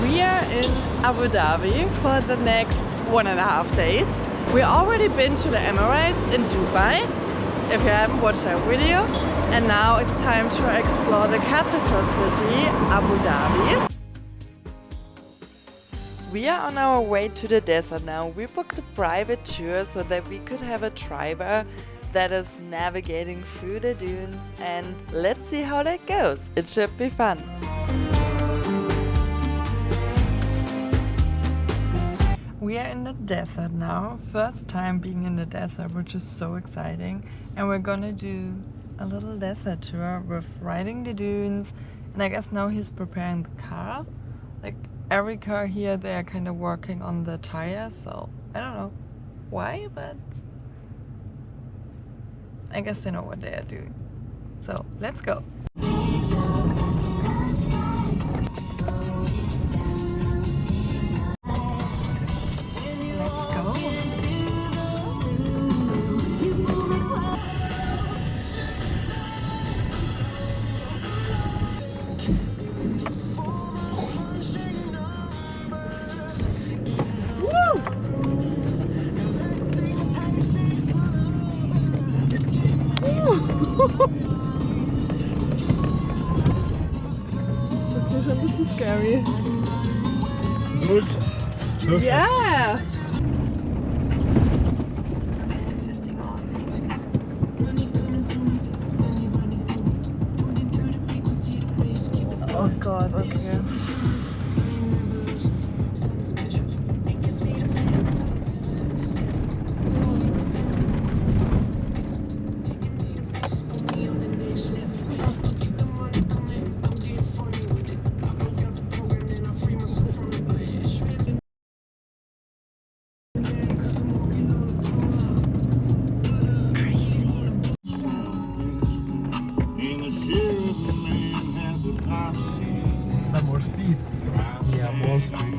We are in Abu Dhabi for the next 1.5 days. We've already been to the Emirates in Dubai, if you haven't watched our video. And now it's time to explore the capital city, Abu Dhabi. We are on our way to the desert now. We booked a private tour so that we could have a driver that is navigating through the dunes, and let's see how that goes. It should be fun. We are in the desert now. First time being in the desert, which is so exciting. And we're gonna do a little desert tour with riding the dunes. And I guess now he's preparing the car. Like every car here, they are kind of working on the tires. So I don't know why, but I guess they know what they are doing. So let's go. Okay, this is scary. Good. Yeah. Oh God, okay. Some more speed. Yeah, more speed.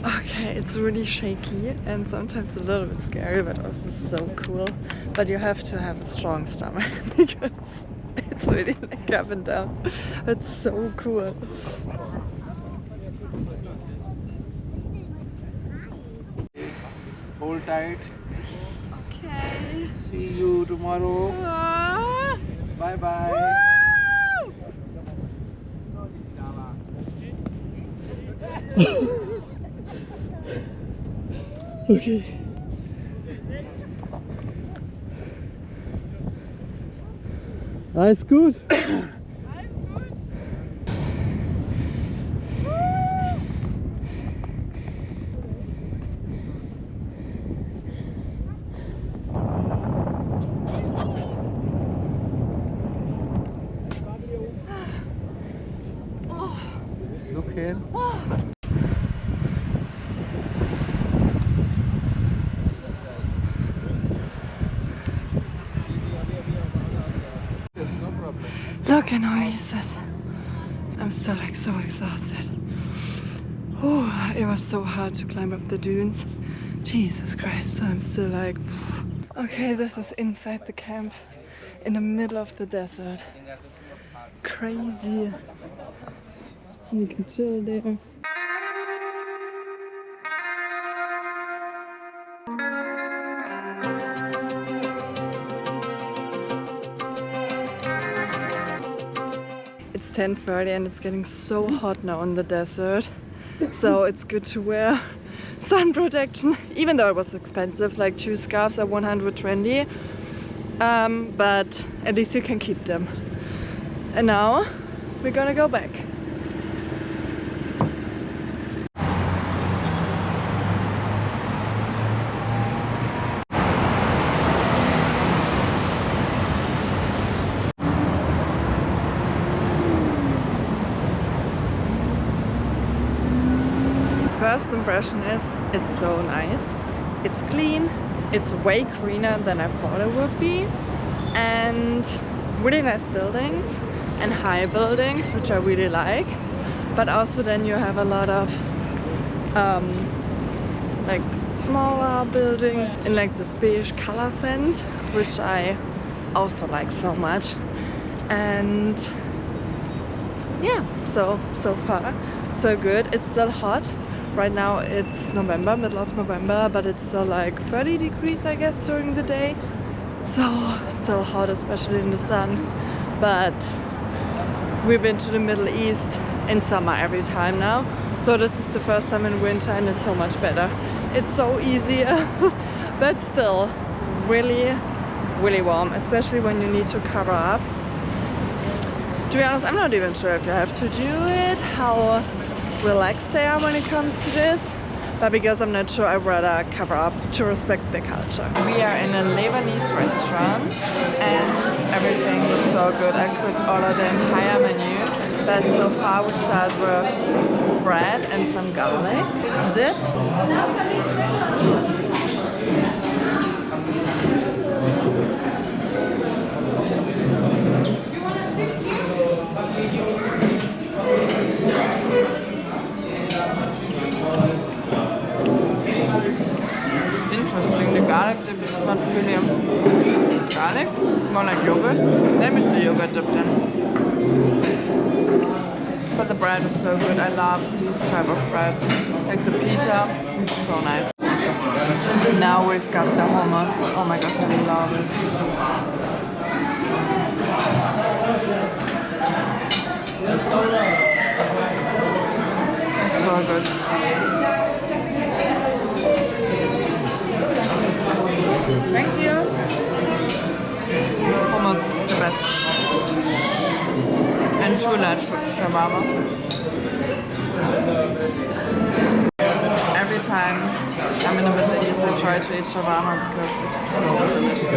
Okay, it's really shaky and sometimes a little bit scary, but also so cool. But you have to have a strong stomach because it's really like up and down. It's so cool. Hold tight. Okay. See you tomorrow. Ah. Bye bye. Okay. Alles gut? Okay. There's no problem. Look at how he says. I'm still like so exhausted. Oh, it was so hard to climb up the dunes. Jesus Christ, so I'm still like... Okay, this is inside the camp in the middle of the desert. Crazy. You can chill there. It's 10:30 and it's getting so hot now in the desert. So it's good to wear sun protection, even though it was expensive, like 2 scarves are 120. But at least you can keep them. And now we're gonna go back. First impression is it's so nice. It's clean, it's way greener than I thought it would be, and really nice buildings and high buildings, which I really like. But also then you have a lot of like smaller buildings in like this beige color scent, which I also like so much. And yeah, so far so good. It's still hot. Right now it's November, middle of November, but it's still like 30 degrees I guess during the day. So still hot, especially in the sun. But we've been to the Middle East in summer every time now. So this is the first time in winter and it's so much better. It's so easier, but still really, really warm, especially when you need to cover up. To be honest, I'm not even sure if you have to do it, how relaxed they are when it comes to this. But because I'm not sure, I'd rather cover up to respect their culture. We are in a Lebanese restaurant and everything looks so good. I could order the entire menu, but so far we start with bread and some garlic dip. Interesting, the garlic dip is not really garlic, more like yogurt. Maybe it's the yogurt dip then. But the bread is so good. I love these type of breads, like the pita, it's so nice. Now we've got the hummus. Oh my gosh, I love it. It's so good. Thank you. Hummus, the best. And 2 large shawarma. Every time I'm in the Middle East, I try to eat shawarma because it's so delicious.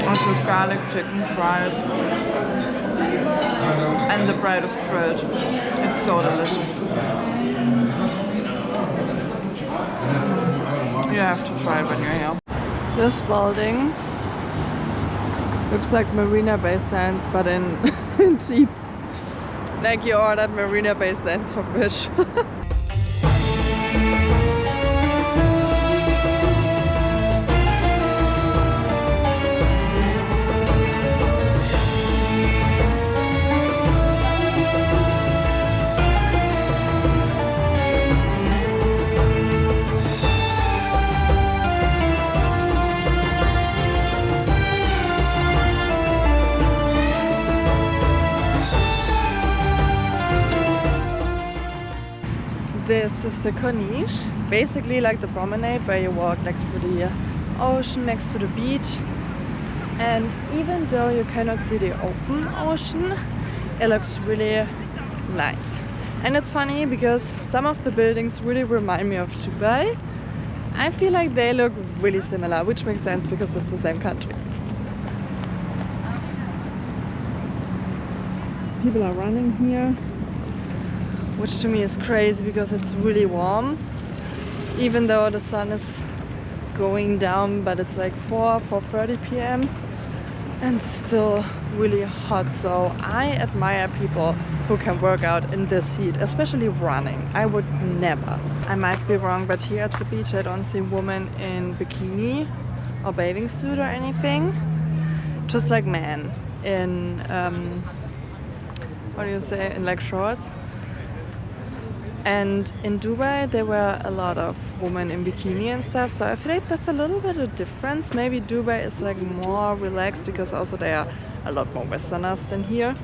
This is garlic chicken fried. And the bread is grilled. It's so delicious. You have to try it when you're here. This building looks like Marina Bay Sands, but in cheap. Like you ordered Marina Bay Sands for fish. This is the Corniche, basically like the promenade where you walk next to the ocean, next to the beach. And even though you cannot see the open ocean, it looks really nice. And it's funny because some of the buildings really remind me of Dubai. I feel like they look really similar, which makes sense because it's the same country. People are running here, which to me is crazy because it's really warm, even though the sun is going down, but it's like 4:30 p.m. and still really hot. So I admire people who can work out in this heat, especially running. I would never. I might be wrong, but here at the beach I don't see women in bikini or bathing suit or anything, just like men in what do you say, in like shorts. And in Dubai there were a lot of women in bikini and stuff, so I feel like that's a little bit of difference. Maybe Dubai is like more relaxed because also they are a lot more westerners than here.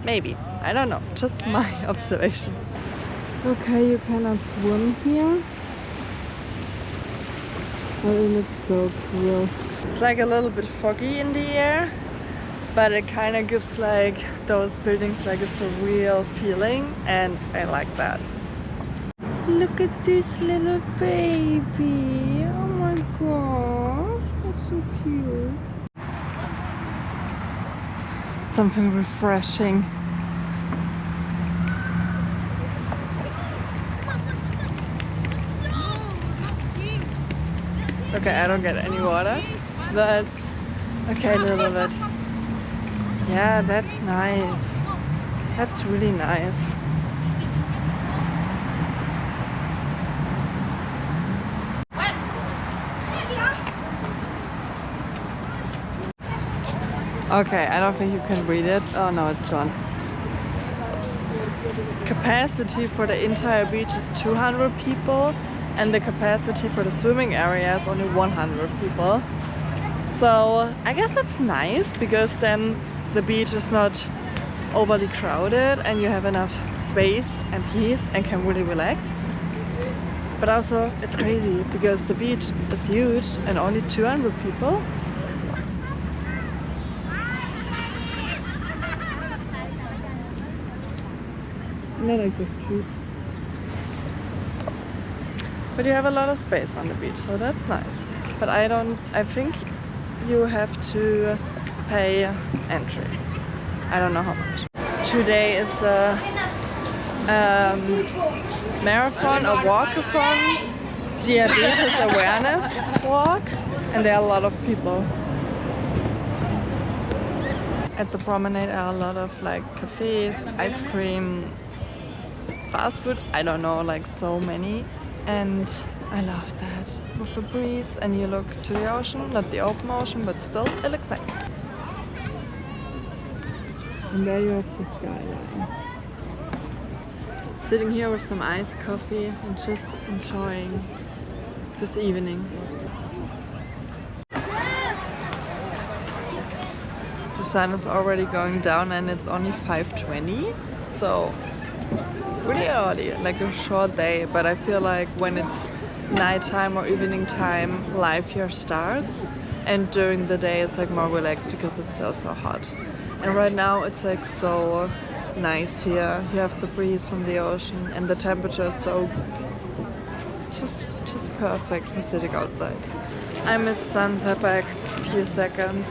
Maybe, I don't know, just my observation. Okay, you cannot swim here, but it looks so cool. It's like a little bit foggy in the air, but it kind of gives like those buildings like a surreal feeling, and I like that. Look at this little baby. Oh my gosh, that's so cute. Something refreshing. Okay, I don't get any water, but okay, a little bit. Yeah, that's nice. That's really nice. Okay, I don't think you can read it. Oh no, it's gone. Capacity for the entire beach is 200 people and the capacity for the swimming area is only 100 people. So I guess it's nice because then the beach is not overly crowded and you have enough space and peace and can really relax. But also it's crazy because the beach is huge and only 200 people. I like these trees. But you have a lot of space on the beach, so that's nice. But I think you have to pay entry. I don't know how much. Today is a marathon or walkathon, diabetes awareness walk, and there are a lot of people. At the promenade are a lot of like cafes, ice cream, fast food, I don't know, like so many, and I love that with the breeze and you look to the ocean, not the open ocean, but still it looks nice. And there you have the skyline. Sitting here with some iced coffee and just enjoying this evening. The sun is already going down and it's only 5:20, so pretty early, like a short day, but I feel like when it's nighttime or evening time, life here starts, and during the day it's like more relaxed because it's still so hot. And right now it's like so nice here. You have the breeze from the ocean and the temperature is so just perfect for sitting outside. I missed sunset by a few seconds.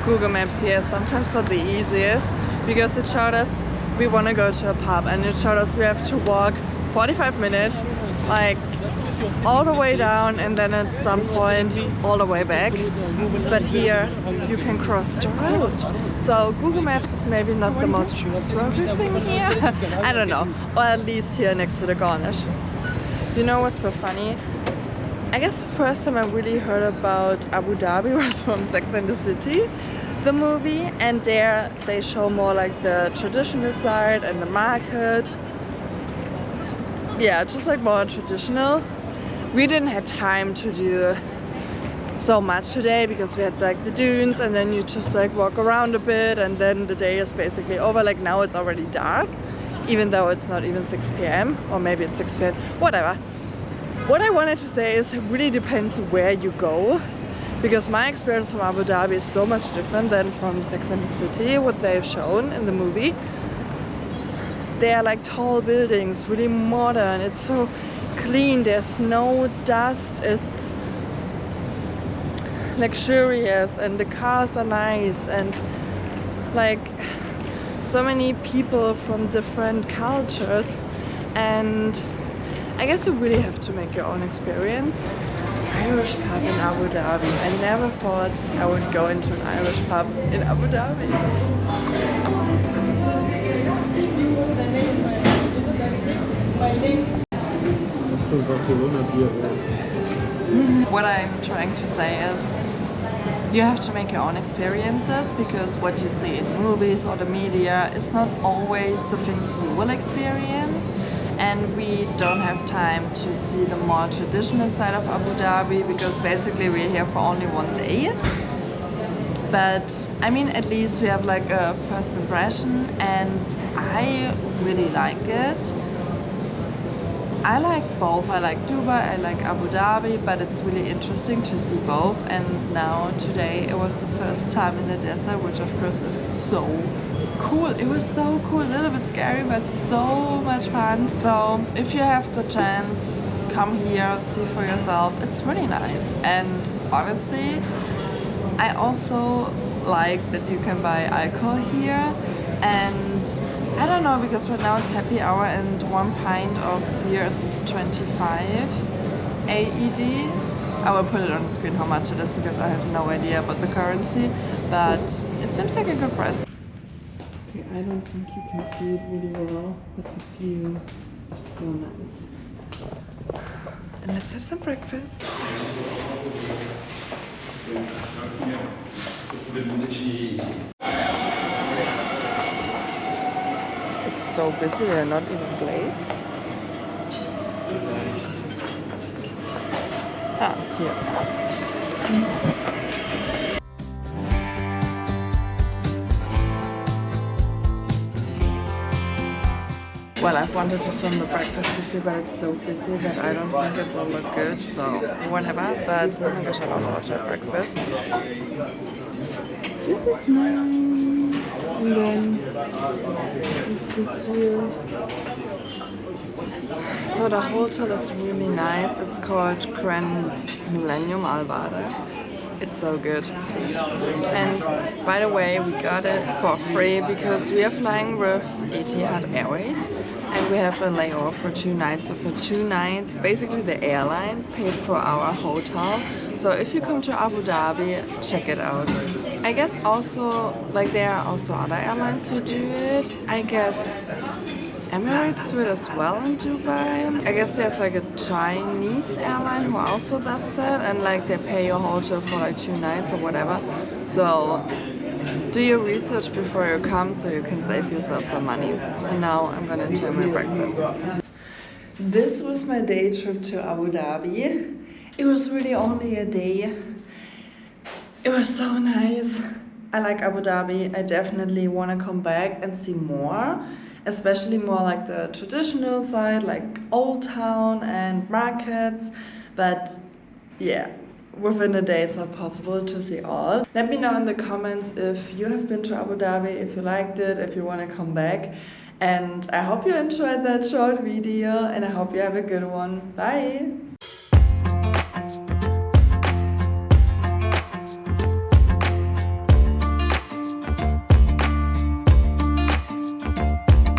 Google Maps here is sometimes not the easiest because it showed us we want to go to a pub and it showed us we have to walk 45 minutes like all the way down and then at some point all the way back. But here you can cross the road. So Google Maps is maybe not the most trustworthy thing here. I don't know. Or at least here next to the Garnish. You know what's so funny? I guess the first time I really heard about Abu Dhabi was from Sex and the City, the movie, and there they show more like the traditional side and the market. Yeah, just like more traditional. We didn't have time to do so much today because we had like the dunes and then you just like walk around a bit and then the day is basically over. Like now it's already dark, even though it's not even 6 p.m. or maybe it's 6 p.m. whatever. What I wanted to say is it really depends where you go, because my experience from Abu Dhabi is so much different than from Sex and the City, what they've shown in the movie. They are like tall buildings, really modern, it's so clean, there's no dust, it's luxurious and the cars are nice and like so many people from different cultures, and I guess you really have to make your own experience. Irish pub in Abu Dhabi. I never thought I would go into an Irish pub in Abu Dhabi. What I'm trying to say is you have to make your own experiences, because what you see in movies or the media is not always the things you will experience. And we don't have time to see the more traditional side of Abu Dhabi because basically we're here for only one day. But I mean, at least we have like a first impression and I really like it. I like both. I like Dubai, I like Abu Dhabi, but it's really interesting to see both. And now today it was the first time in the desert, which of course is so cool. It was so cool, a little bit scary, but so much fun. So if you have the chance, come here, see for yourself. It's really nice. And honestly, I also like that you can buy alcohol here, and I don't know, because right now it's happy hour and 1 pint of beer is 25 AED. I will put it on the screen how much it is because I have no idea about the currency, but it seems like a good price. Okay, I don't think you can see it really well, but the view is so nice. And let's have some breakfast. It's so busy, there are not even plates. Ah, here. Well, I've wanted to film the breakfast buffet, but it's so busy that I don't think it will look good, so whatever. But oh my gosh, I love water breakfast. This is mine. And then this view. So the hotel is really nice. It's called Grand Millennium Alvade. It's so good. And by the way, we got it for free because we are flying with Etihad Airways and we have a layover for 2 nights. So for 2 nights, basically the airline paid for our hotel. So if you come to Abu Dhabi, check it out. I guess also, like, there are also other airlines who do it. I guess Emirates do it as well in Dubai. I guess there's like a Chinese airline who also does that, and like they pay your hotel for like 2 nights or whatever. So do your research before you come so you can save yourself some money. And now I'm gonna enjoy my breakfast. This was my day trip to Abu Dhabi. It was really only a day. It was so nice. I like Abu Dhabi. I definitely want to come back and see more. Especially more like the traditional side, like Old Town and markets. But yeah, within a day it's not possible to see all. Let me know in the comments if you have been to Abu Dhabi, if you liked it, if you want to come back. And I hope you enjoyed that short video and I hope you have a good one. Bye!